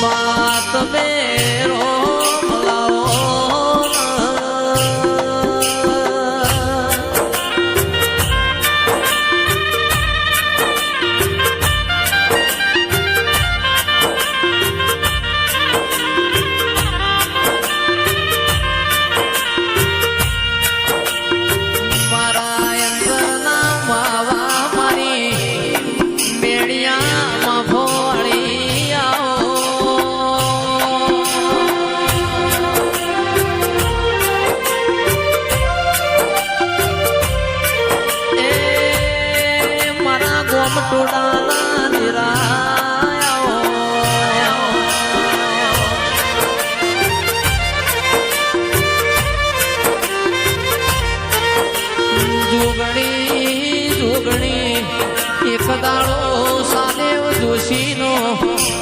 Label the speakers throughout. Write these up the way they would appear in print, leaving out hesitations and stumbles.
Speaker 1: માત મેરો એક દાડો સાદેવ જોશી નો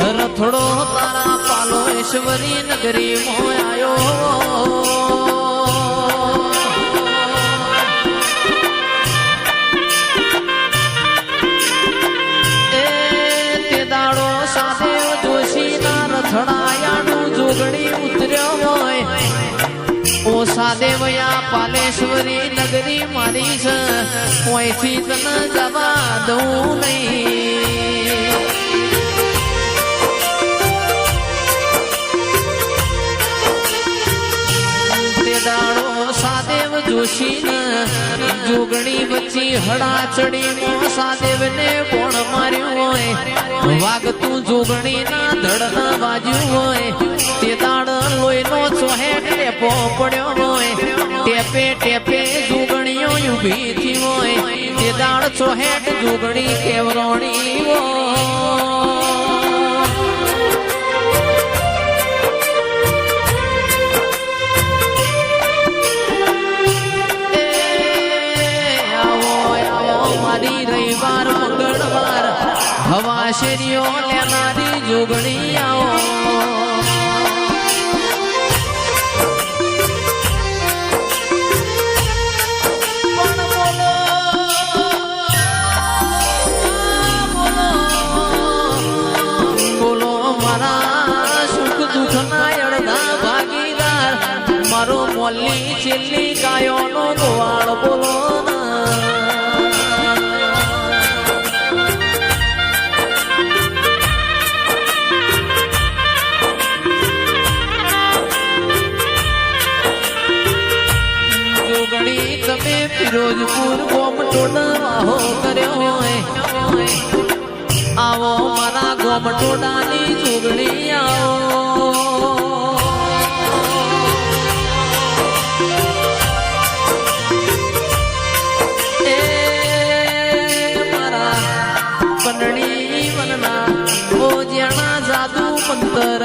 Speaker 1: રથડો તારા પાલો ઈશ્વરી નગરી મોય આયો તે દાડો સાદેવ જોશી ના રથડાયાનું જોગણી ઉતર્યો હોય ઓ સાદેવયા પાલેશ્વરી નગરી મારી છે કોઈથી તને જવા દઉં નહીં તે દાડો સાદેવ જોશી જોગણી વચ્ચી હડા ચડી સાદેવ ને કોણ માર્યું હોય વાગતું જોગણી ના ધડ ના વાજ્યું હોય તે દાડ લોહી નો ચોહેટ ટેપો પડ્યો હોય ટેપે ટેપે જોગણીઓ ઉભી થી હોય તે દાડ ચોહેટ જોગણી કેવરોણી મારી રવિવાર મંગળવાર હવા શેરીઓ લેનારી જોગણી આવો મારો મોલ્લી છેલ્લી ગાયો નો ગોવાળ બોલો જોગણી તમે ફિરોજપુર ગોમટોડાહો કર્યો હોય આવો મારા ગોમટોડાની જોગણી આવો જાદુ મંતર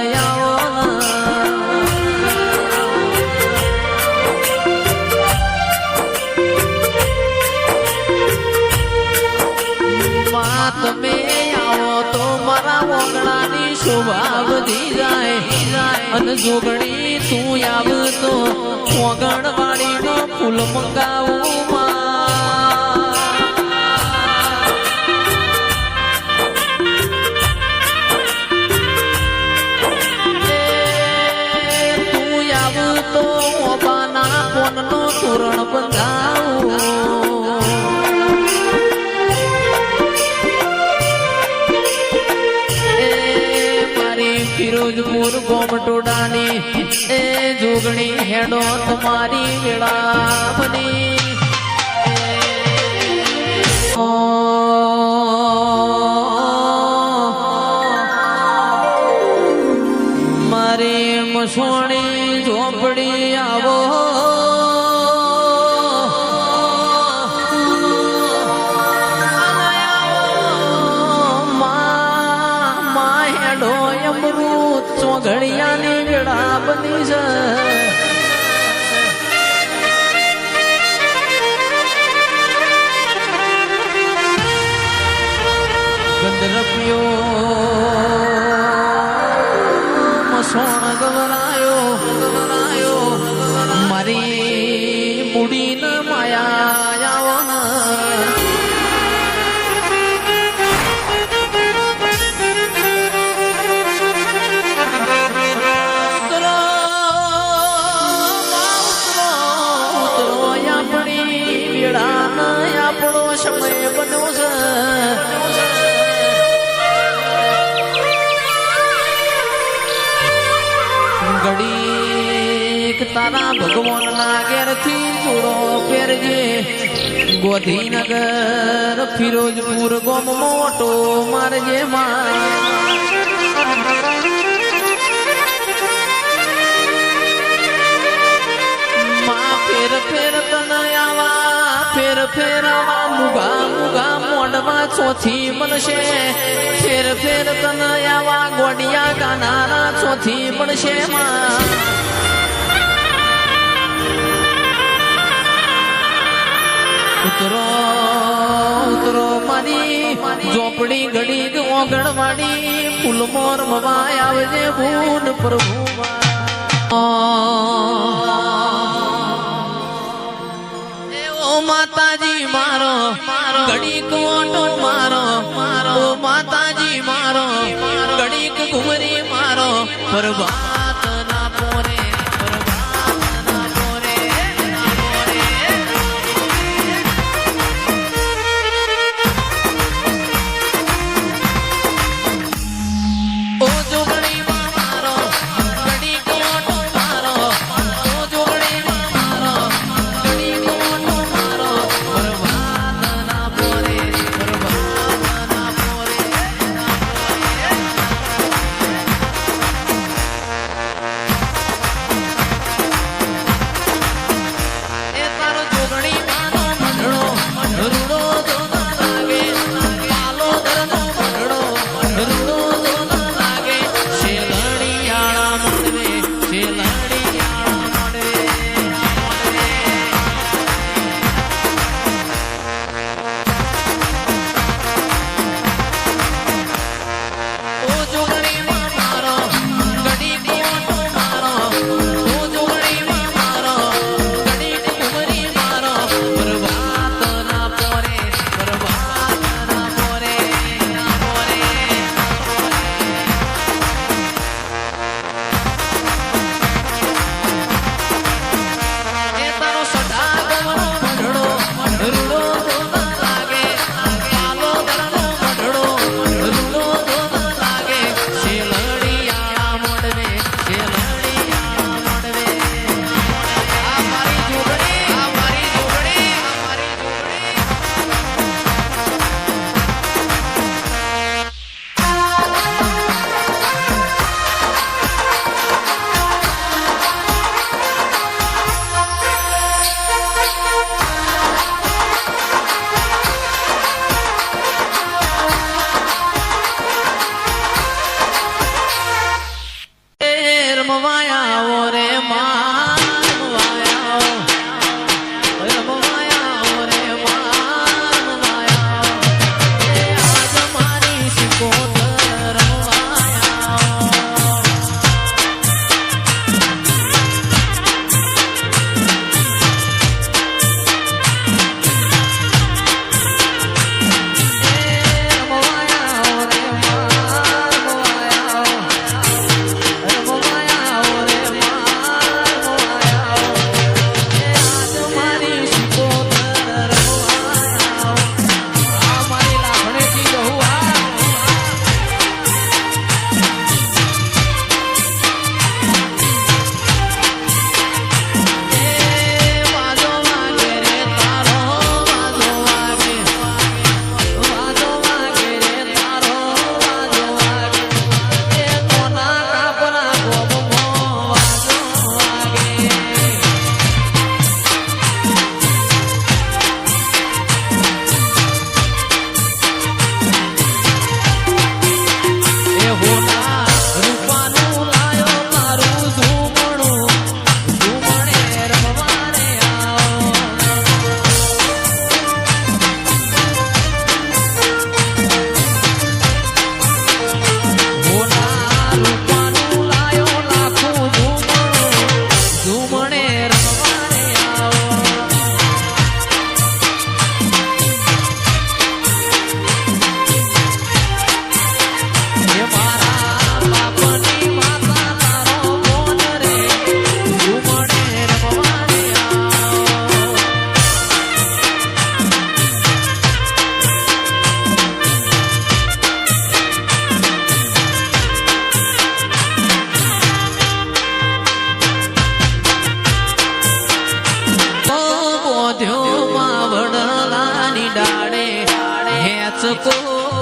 Speaker 1: તમે આવો તો મારા વગડાની શોભા વધી જાય અને જોગણી તું આવ તો વગણ વાળી નો ફૂલ મંગાવું તોરણ બંધાવું મારી ફિરોજપુર ગોમટોડાની એ જોગણી હેડો તમારી વેળા બની મારી મસોણી ઝોપડી આવો ઘડિયાની વેળા બની છે ગંધર્વ્યો મસોણ ગવરાયો મારી મૂડી ન માયા ઘડીક તારા ભગવાન ના ઘેરથી જોડો ફેરજે ગોધીનગર ફિરોજપુર ગોમ મોટો મારજે માં ફેર ફેર તનયાવા ફેર ફેરાવા મુગા મુગા મોડમાં ચોથી બનશે ફેર ફેર તનયાવા ગોડિયા ગાનારા ચોથી બનશે માં ઉતરો ઉતરો મારી ઝોપડી ઘડી ઓગણવાડી ફૂલમોર મવાય આવજે ભૂન પ્રભુ માતાજી મારો ઘડીક ઓટો મારો ઓ માતાજી મારો ઘડીક ઘુમરી મારો પ્રભાત ના પોરે પ્રભાત ના પોરે ઓ જોગણી મારો ઘડીક ઓટો મારો ઓ જોગણી મારો ઘડીક ઓટો મારો પ્રભાત ના પોરે પ્રભાત ના પોરે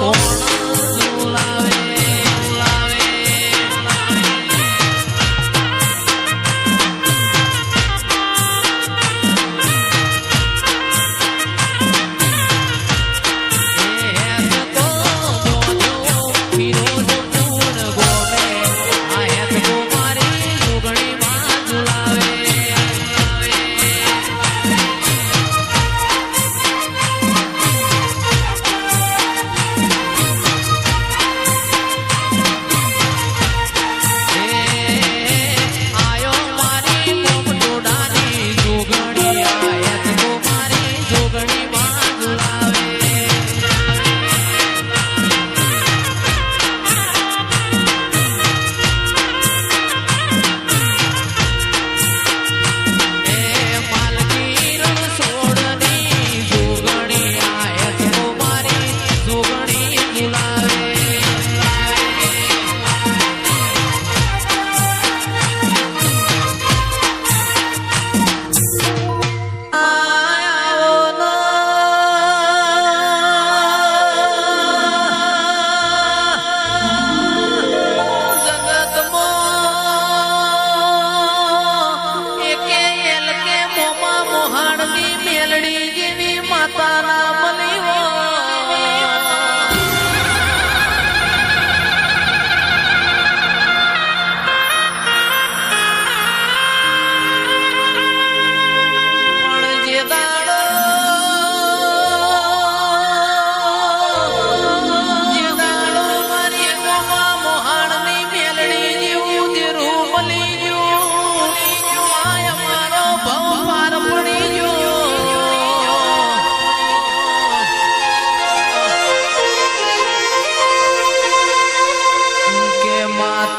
Speaker 1: ધોણ ઝુલાવે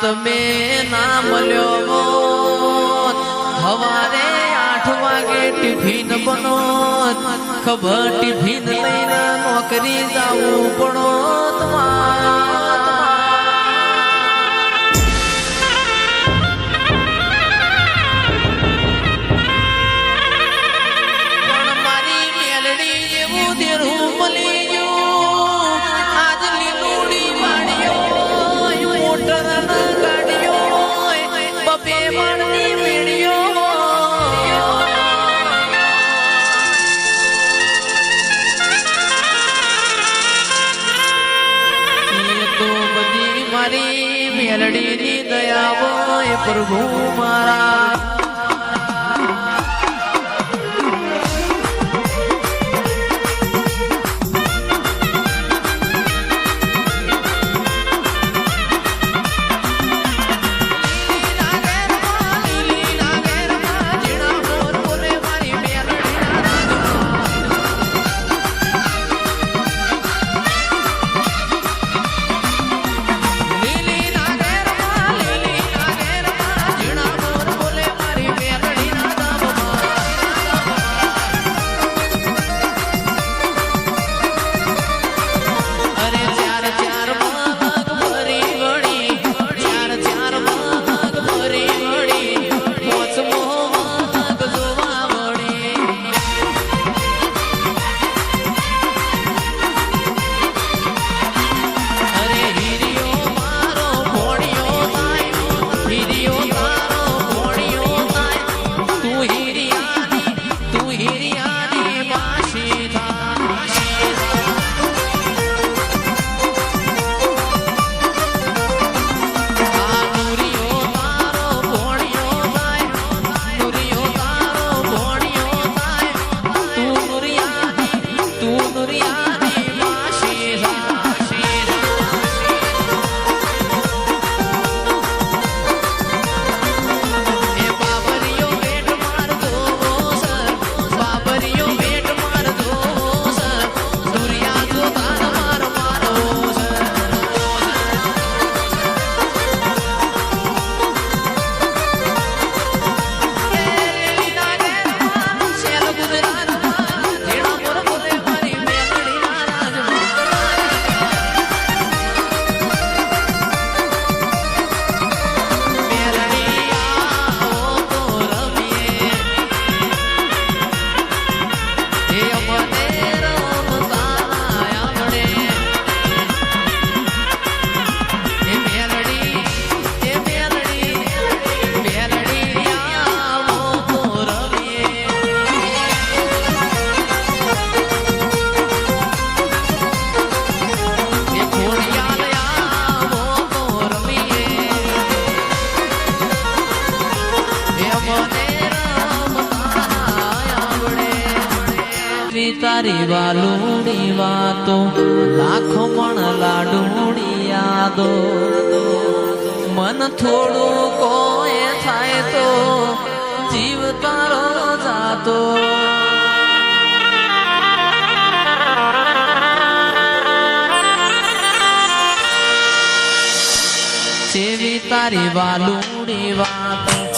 Speaker 1: તમે ના મળ્યો હવારે 8 વાગે ટિફિન બનો ખબર ટિફિન લઈને નોકરી જાવું પડો મારી મેલડી જેવું દેરું મળી ગયું આજ લીલુડી વાડીઓ મોટર મારી મેલડીની દયા હોય પ્રભુ મારા તારી વાલુડી વાતો લાખ મણ લાડુડી યાદો મન થોડું કોઈ થાય તો જીવ તારો જાતો સેવી તારી વાલુડી વાતો